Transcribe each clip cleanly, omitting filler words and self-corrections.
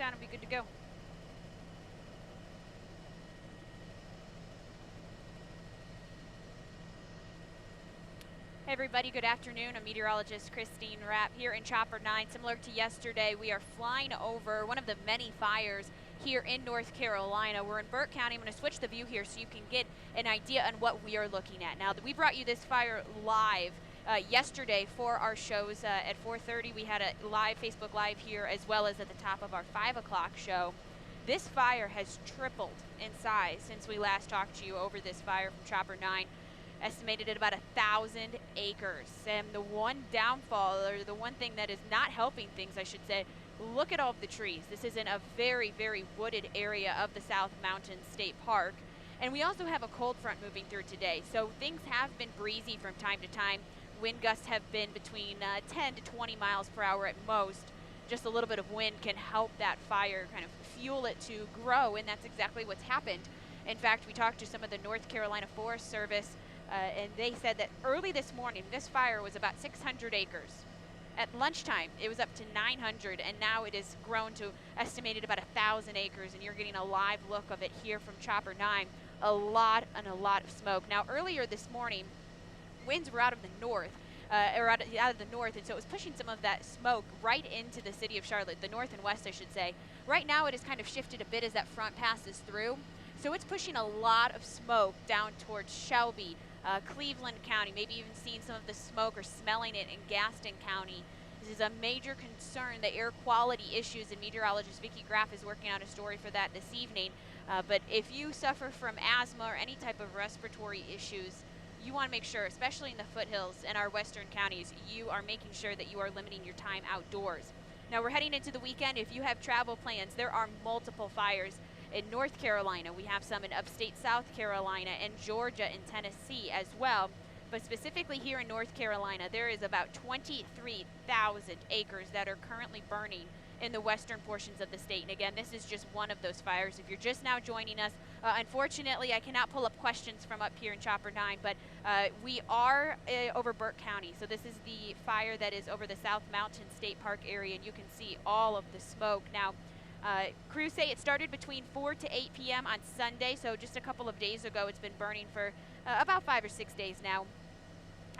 down and be good to go. Hey everybody, good afternoon. I'm meteorologist Christine Rapp here in Chopper 9. Similar to yesterday, we are flying over one of the many fires here in North Carolina. We're in Burke County. I'm going to switch the view here so you can get an idea on what we are looking at. Now, we brought you this fire live yesterday for our shows at 4:30. We had a live Facebook Live here as well as at the top of our 5 o'clock show. This fire has tripled in size since we last talked to you over this fire from Chopper 9. Estimated at about 1,000 acres. And the one downfall, or the one thing that is not helping things, I should say, look at all of the trees. This is in a very, very wooded area of the South Mountain State Park. And we also have a cold front moving through today. So things have been breezy from time to time. Wind gusts have been between 10 to 20 miles per hour at most. Just a little bit of wind can help that fire kind of fuel it to grow, and that's exactly what's happened. In fact, we talked to some of the North Carolina Forest Service, and they said that early this morning, this fire was about 600 acres. At lunchtime, it was up to 900, and now it has grown to estimated about 1,000 acres, and you're getting a live look of it here from Chopper 9. A lot of smoke. Now, earlier this morning, winds were out of the north, out of the north, and so it was pushing some of that smoke right into the city of Charlotte, the north and west, I should say. Right now, it has kind of shifted a bit as that front passes through, so it's pushing a lot of smoke down towards Shelby, Cleveland County, maybe even seeing some of the smoke or smelling it in Gaston County. This is a major concern, the air quality issues, and meteorologist Vicki Graff is working on a story for that this evening. But if you suffer from asthma or any type of respiratory issues, you want to make sure, especially in the foothills and our western counties, you are making sure that you are limiting your time outdoors. Now, we're heading into the weekend. If you have travel plans, there are multiple fires in North Carolina. We have some in upstate South Carolina and Georgia and Tennessee as well. But specifically here in North Carolina, there is about 23,000 acres that are currently burning in the western portions of the state. And again, this is just one of those fires. If you're just now joining us, unfortunately, I cannot pull up questions from up here in Chopper 9, but we are over Burke County. So this is the fire that is over the South Mountain State Park area, and you can see all of the smoke. Now, crews say it started between 4 to 8 p.m. on Sunday, so just a couple of days ago. It's been burning for about 5 or 6 days now.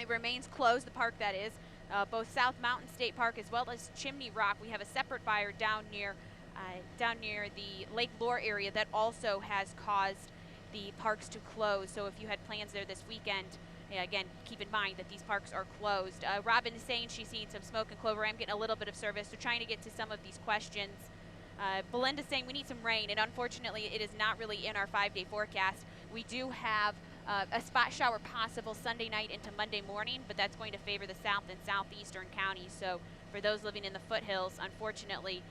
It remains closed, the park that is, both South Mountain State Park as well as Chimney Rock. We have a separate fire down near the Lake Lore area that also has caused the parks to close. So if you had plans there this weekend, again, keep in mind that these parks are closed. Robin is saying she's seeing some smoke in Clover. I'm getting a little bit of service, so trying to get to some of these questions. Belinda's saying we need some rain, and unfortunately it is not really in our 5-day forecast. We do have a spot shower possible Sunday night into Monday morning, but that's going to favor the south and southeastern counties. So for those living in the foothills, unfortunately,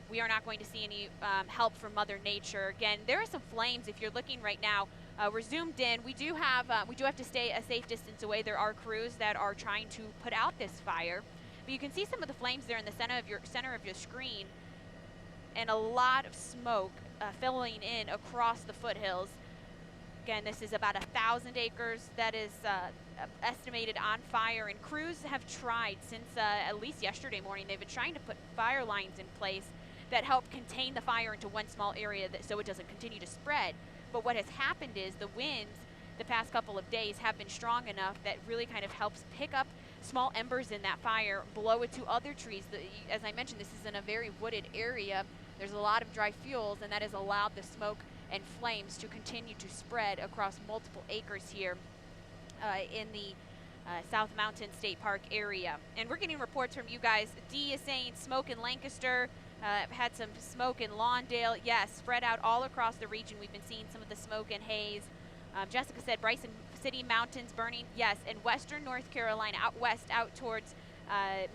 we are not going to see any help from Mother Nature. Again, there are some flames. If you're looking right now, we're zoomed in. We do have to stay a safe distance away. There are crews that are trying to put out this fire, but you can see some of the flames there in the center of your screen, and a lot of smoke filling in across the foothills. Again, this is about 1,000 acres that is estimated on fire, and crews have tried since at least yesterday morning. They've been trying to put fire lines in place that help contain the fire into one small area so it doesn't continue to spread. But what has happened is the winds the past couple of days have been strong enough that really kind of helps pick up small embers in that fire, blow it to other trees. As I mentioned, this is in a very wooded area. There's a lot of dry fuels, and that has allowed the smoke and flames to continue to spread across multiple acres here in the South Mountain State Park area. And we're getting reports from you guys. Dee is saying smoke in Lancaster, had some smoke in Lawndale. Yes, spread out all across the region. We've been seeing some of the smoke and haze. Jessica said Bryson City Mountains burning. Yes, in western North Carolina, out west, out towards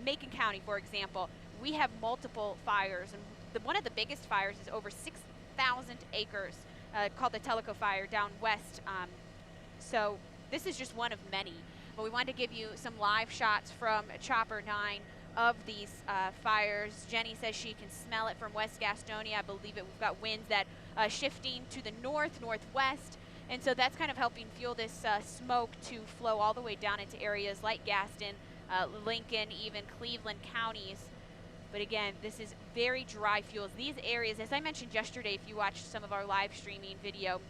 Macon County, for example, we have multiple fires. And one of the biggest fires is over 6,000 acres, called the Tellico Fire down west. So this is just one of many. But we wanted to give you some live shots from Chopper 9 of these fires. Jenny says she can smell it from West Gastonia. I believe it. We've got winds that shifting to the north, northwest. And so that's kind of helping fuel this smoke to flow all the way down into areas like Gaston, Lincoln, even Cleveland counties. But again, this is very dry fuels. These areas, as I mentioned yesterday, if you watched some of our live streaming video,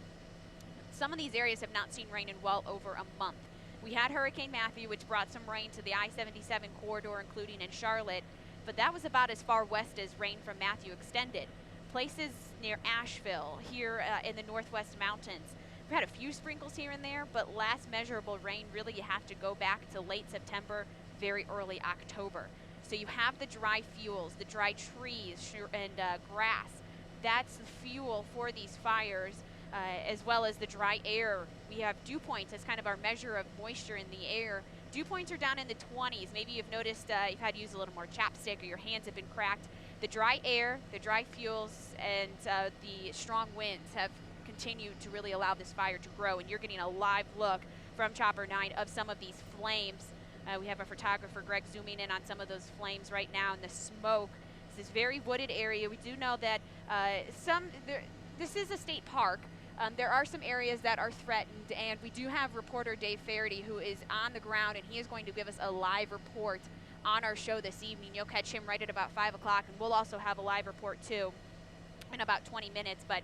some of these areas have not seen rain in well over a month. We had Hurricane Matthew, which brought some rain to the I-77 corridor, including in Charlotte, but that was about as far west as rain from Matthew extended. Places near Asheville, here in the Northwest Mountains, we've had a few sprinkles here and there, but last measurable rain, really you have to go back to late September, very early October. So you have the dry fuels, the dry trees and grass. That's the fuel for these fires, as well as the dry air. We have dew points as kind of our measure of moisture in the air. Dew points are down in the 20s. Maybe you've noticed you've had to use a little more chapstick or your hands have been cracked. The dry air, the dry fuels, and the strong winds have continued to really allow this fire to grow, and you're getting a live look from Chopper 9 of some of these flames. We have a photographer, Greg, zooming in on some of those flames right now, and the smoke. This is very wooded area. We do know that this is a state park. There are some areas that are threatened, and we do have reporter Dave Faraday, who is on the ground, and he is going to give us a live report on our show this evening. You'll catch him right at about 5 o'clock, and we'll also have a live report too in about 20 minutes. But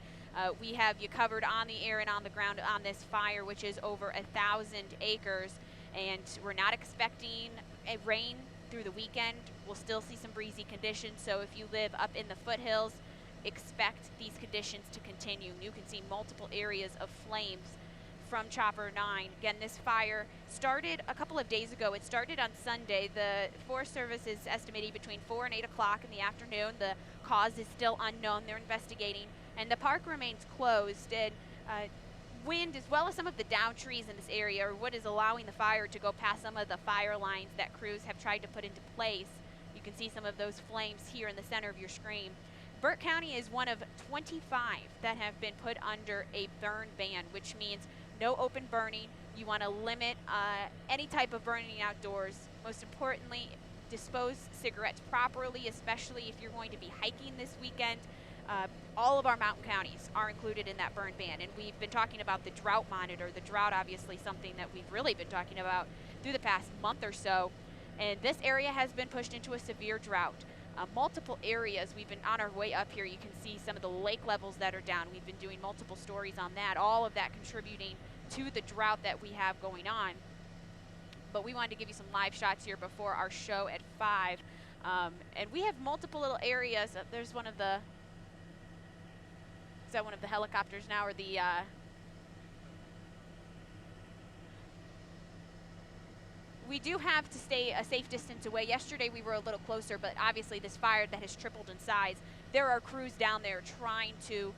we have you covered on the air and on the ground on this fire, which is over 1,000 acres, and we're not expecting a rain through the weekend. We'll still see some breezy conditions, so if you live up in the foothills, expect these conditions to continue. You can see multiple areas of flames from Chopper 9. Again, this fire started a couple of days ago. It started on Sunday. The Forest Service is estimating between 4 and 8 o'clock in the afternoon. The cause is still unknown. They're investigating, and the park remains closed. And wind, as well as some of the down trees in this area, are what is allowing the fire to go past some of the fire lines that crews have tried to put into place. You can see some of those flames here in the center of your screen. Burke County is one of 25 that have been put under a burn ban, which means no open burning. You want to limit any type of burning outdoors. Most importantly, dispose cigarettes properly, especially if you're going to be hiking this weekend. All of our mountain counties are included in that burn ban, and we've been talking about the drought monitor. The drought, obviously, something that we've really been talking about through the past month or so, and this area has been pushed into a severe drought. Multiple areas, we've been on our way up here. You can see some of the lake levels that are down. We've been doing multiple stories on that, all of that contributing to the drought that we have going on. But we wanted to give you some live shots here before our show at 5. And we have multiple little areas. There's one of the, is that one of the helicopters now, or the, we do have to stay a safe distance away. Yesterday we were a little closer, but obviously this fire that has tripled in size, there are crews down there trying to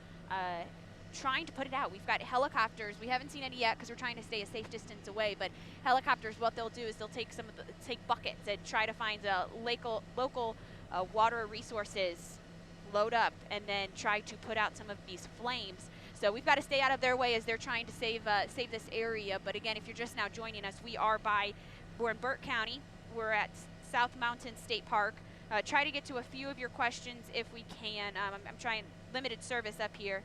put it out. We've got helicopters. We haven't seen any yet because we're trying to stay a safe distance away, but helicopters, what they'll do is they'll take take buckets and try to find local water resources, load up, and then try to put out some of these flames. So we've got to stay out of their way as they're trying to save this area. But again, if you're just now joining us, we're in Burke County. We're at South Mountain State Park. Try to get to a few of your questions if we can. I'm trying limited service up here.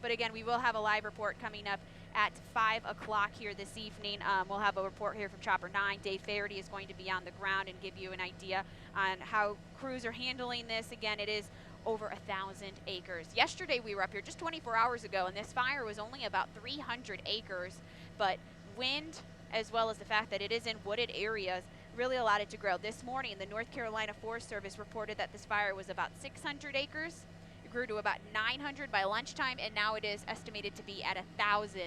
But again, we will have a live report coming up at 5 o'clock here this evening. We'll have a report here from Chopper 9. Dave Faraday is going to be on the ground and give you an idea on how crews are handling this. Again, it is over 1,000 acres. Yesterday we were up here just 24 hours ago, and this fire was only about 300 acres, but wind, as well as the fact that it is in wooded areas, really allowed it to grow. This morning, the North Carolina Forest Service reported that this fire was about 600 acres. It grew to about 900 by lunchtime, and now it is estimated to be at 1,000.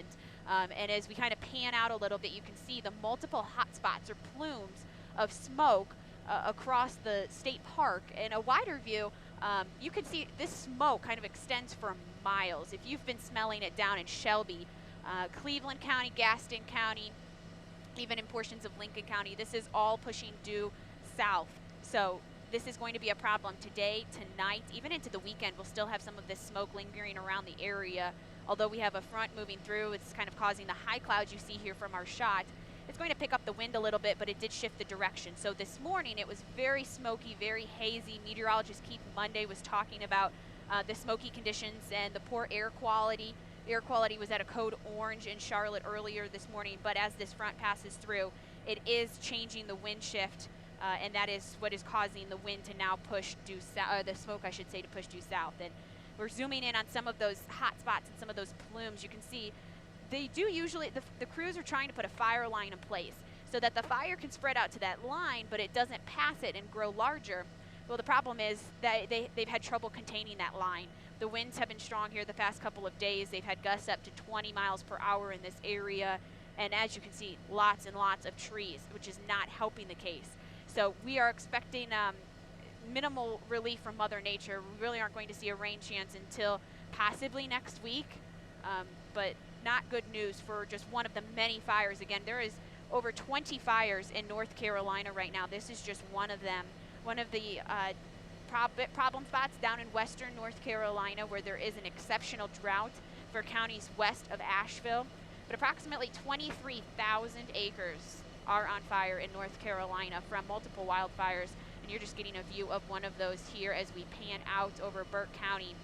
And as we kind of pan out a little bit, you can see the multiple hot spots or plumes of smoke across the state park. In a wider view, you can see this smoke kind of extends for miles. If you've been smelling it down in Shelby, Cleveland County, Gaston County, even in portions of Lincoln County, this is all pushing due south. So this is going to be a problem today, tonight, even into the weekend. We'll still have some of this smoke lingering around the area. Although we have a front moving through, it's kind of causing the high clouds you see here from our shot. It's going to pick up the wind a little bit, but it did shift the direction. So this morning it was very smoky, very hazy. Meteorologist Keith Monday was talking about the smoky conditions and the poor air quality. Air quality was at a code orange in Charlotte earlier this morning, but as this front passes through, it is changing the wind shift and that is what is causing the wind to now push due south, the smoke, I should say, to push due south. And we're zooming in on some of those hot spots and some of those plumes. You can see they do usually, the crews are trying to put a fire line in place so that the fire can spread out to that line, but it doesn't pass it and grow larger. Well, the problem is that they've had trouble containing that line. The winds have been strong here the past couple of days. They've had gusts up to 20 miles per hour in this area. And as you can see, lots and lots of trees, which is not helping the case. So we are expecting minimal relief from Mother Nature. We really aren't going to see a rain chance until possibly next week, but not good news for just one of the many fires. Again, there is over 20 fires in North Carolina right now. This is just one of them. One of the problem spots down in western North Carolina, where there is an exceptional drought for counties west of Asheville. But approximately 23,000 acres are on fire in North Carolina from multiple wildfires. And you're just getting a view of one of those here as we pan out over Burke County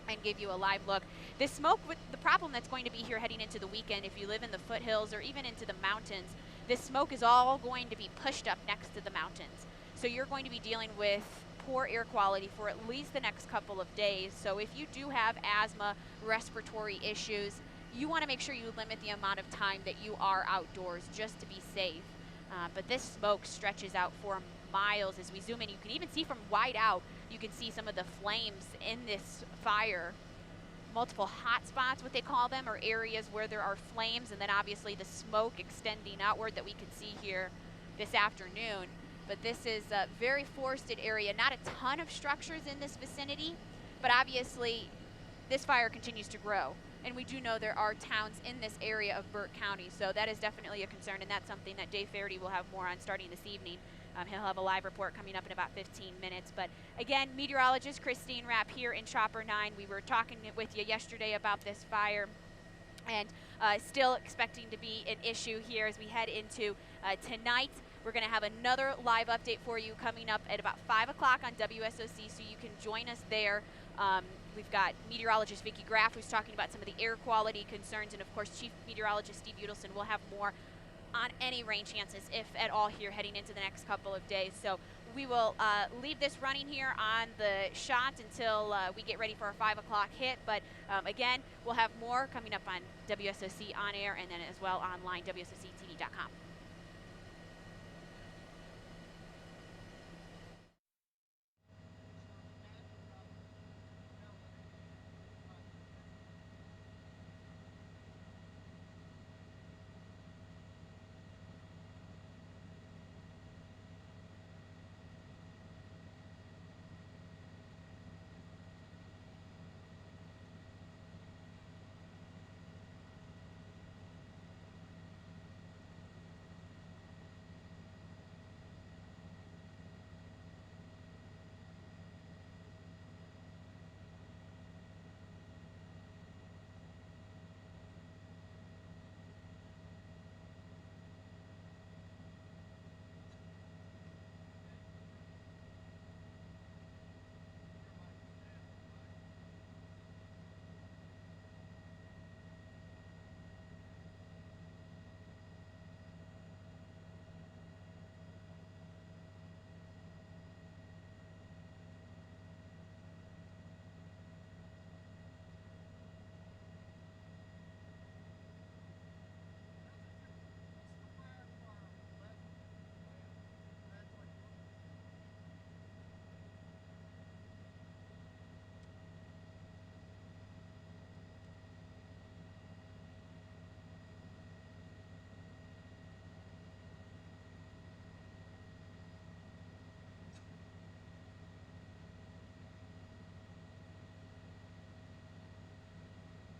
and give you a live look. This smoke, with the problem that's going to be here heading into the weekend, if you live in the foothills or even into the mountains, this smoke is all going to be pushed up next to the mountains. So you're going to be dealing with poor air quality for at least the next couple of days. So if you do have asthma, respiratory issues, you want to make sure you limit the amount of time that you are outdoors just to be safe. But this smoke stretches out for miles as we zoom in. You can even see from wide out, you can see some of the flames in this fire. Multiple hot spots, what they call them, or areas where there are flames, and then obviously the smoke extending outward that we can see here this afternoon. But this is a very forested area, not a ton of structures in this vicinity, but obviously this fire continues to grow. And we do know there are towns in this area of Burke County, so that is definitely a concern, and that's something that Dave Faherty will have more on starting this evening. He'll have a live report coming up in about 15 minutes. But again, meteorologist Christine Rapp here in Chopper 9. We were talking with you yesterday about this fire, and still expecting to be an issue here as we head into tonight. We're going to have another live update for you coming up at about 5 o'clock on WSOC, so you can join us there. We've got meteorologist Vicki Graff, who's talking about some of the air quality concerns, and of course Chief Meteorologist Steve Udelson will have more on any rain chances, if at all, here heading into the next couple of days. So we will leave this running here on the shot until we get ready for our 5 o'clock hit. But again, we'll have more coming up on WSOC On Air and then as well online, WSOCTV.com.